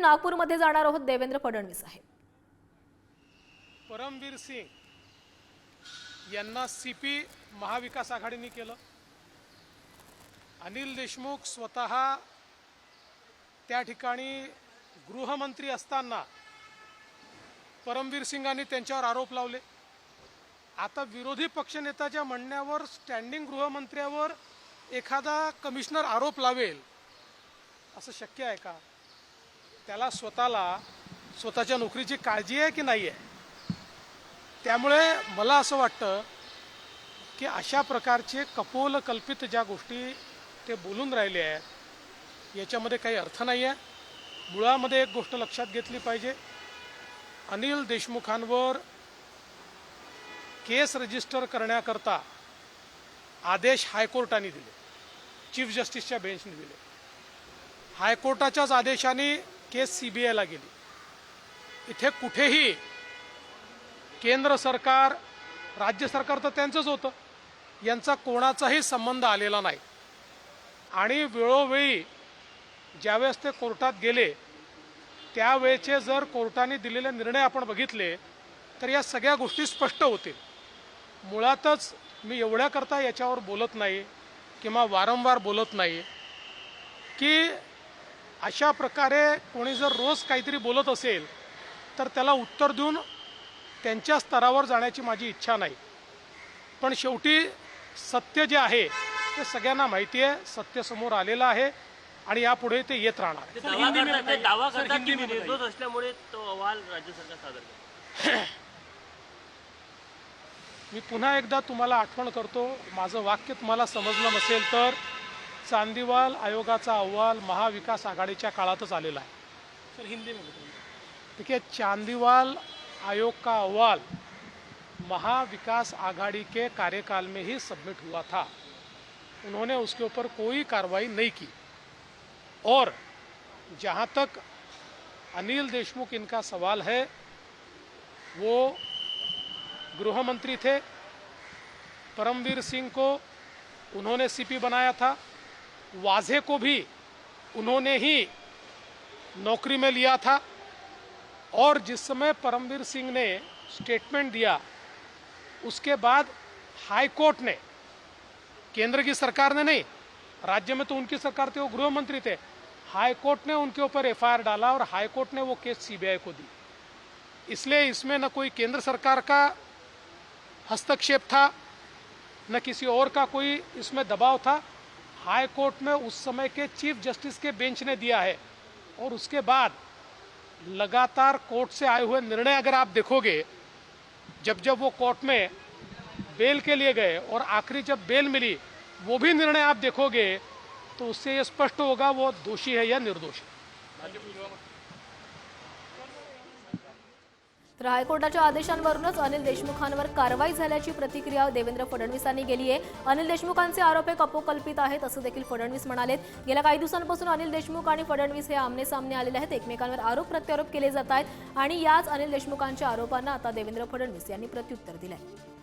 नागपूरमध्ये जाणार आहोत देवेंद्र फडणवीस आहेत। परमवीर सिंग यांना सीपी महाविकास आघाडीने केलं। अनिल देशमुख स्वतः त्या ठिकाणी गृहमंत्री असताना परमवीर सिंगांनी त्यांच्यावर आरोप लावले। आता विरोधी पक्षनेत्याच्या म्हणण्यावर स्टँडिंग गृहमंत्र्यावर एखादा कमिशनर आरोप लावेल असं शक्य आहे का? त्याला स्वतःच्या नोकरीची काळजी आहे की नाही आहे? त्यामुळे मला असं वाटतं की अशा प्रकारचे कपोलकल्पित ज्या गोष्टी ते बोलून राहिले आहेत याच्यामध्ये काही अर्थ नाही आहे। मुळामध्ये एक गोष्ट लक्षात घेतली पाहिजे, अनिल देशमुखांवर केस रजिस्टर करण्याकरता आदेश हायकोर्टाने दिले, चीफ जस्टिसच्या बेंचने दिले। हायकोर्टाच्याच आदेशाने केस सीबीआयला गेली। इथे कुठेही केंद्र सरकार, राज्य सरकार तर त्यांचंच होतं, यांचा कोणाचाही संबंध आलेला नाही। आणि वेळोवेळी ज्यावेळेस ते कोर्टात गेले त्यावेळेचे जर कोर्टाने दिलेले निर्णय आपण बघितले तर या सगळ्या गोष्टी स्पष्ट होतील। मुळातच मी एवढ्याकरता याच्यावर बोलत नाही किंवा वारंवार बोलत नाही की अशा प्रकारे कोणी जर रोज काहीतरी बोलत असेल तर त्याला उत्तर देऊन त्यांच्या स्तरावर जाण्याची माझी इच्छा नाही। पण शेवटी सत्य जे आहे ते सगळ्यांना माहिती आहे, सत्य समोर आलेलं आहे आणि यापुढे ते येत राहणार। दावा करतात की निर्दोष असल्यामुळे तो अहवाल राज्य सरकार सादर करते। मी पुन्हा एकदा तुम्हाला आठवण करतो, माझं वाक्य तुम्हाला समजलं नसेल तर चांदीवाल आयोगाचा अहवाल महाविकास आघाडीच्या काळातच आलेला है। सर हिंदी में देखिए, चांदीवाल आयोग का अहवाल महाविकास आघाड़ी के कार्यकाल में ही सबमिट हुआ था। उन्होंने उसके ऊपर कोई कार्रवाई नहीं की। और जहाँ तक अनिल देशमुख इनका सवाल है, वो गृह मंत्री थे, परमवीर सिंह को उन्होंने सीपी बनाया था, वाजे को भी उन्होंने ही नौकरी में लिया था। और जिस समय परमवीर सिंह ने स्टेटमेंट दिया उसके बाद हाई कोर्ट ने, केंद्र की सरकार ने नहीं, राज्य में तो उनकी सरकार थी, वो गृह मंत्री थे, हाई कोर्ट ने उनके ऊपर एफआईआर डाला और हाई कोर्ट ने वो केस सीबीआई को दी। इसलिए इसमें न कोई केंद्र सरकार का हस्तक्षेप था, न किसी और का कोई इसमें दबाव था। हाई कोर्ट में उस समय के चीफ जस्टिस के बेंच ने दिया है। और उसके बाद लगातार कोर्ट से आए हुए निर्णय अगर आप देखोगे, जब वो कोर्ट में बेल के लिए गए और आखिरी जब बेल मिली वो भी निर्णय आप देखोगे तो उससे ये स्पष्ट होगा वो दोषी है या निर्दोष है। तर हायकोर्टाच्या आदेशांवरूनच अनिल देशमुखांवर कारवाई झाल्याची प्रतिक्रिया देवेंद्र फडणवीसांनी केली आहे। अनिल देशमुखांचे आरोप हे कपोकल्पित आहेत असं देखील फडणवीस म्हणालेत। गेल्या काही दिवसांपासून अनिल देशमुख आणि फडणवीस हे आमने सामने आलेले आहेत, एकमेकांवर आरोप प्रत्यारोप केले जात आहेत आणि याच अनिल देशमुखांच्या आरोपांना आता देवेंद्र फडणवीस यांनी प्रत्युत्तर दिलंय।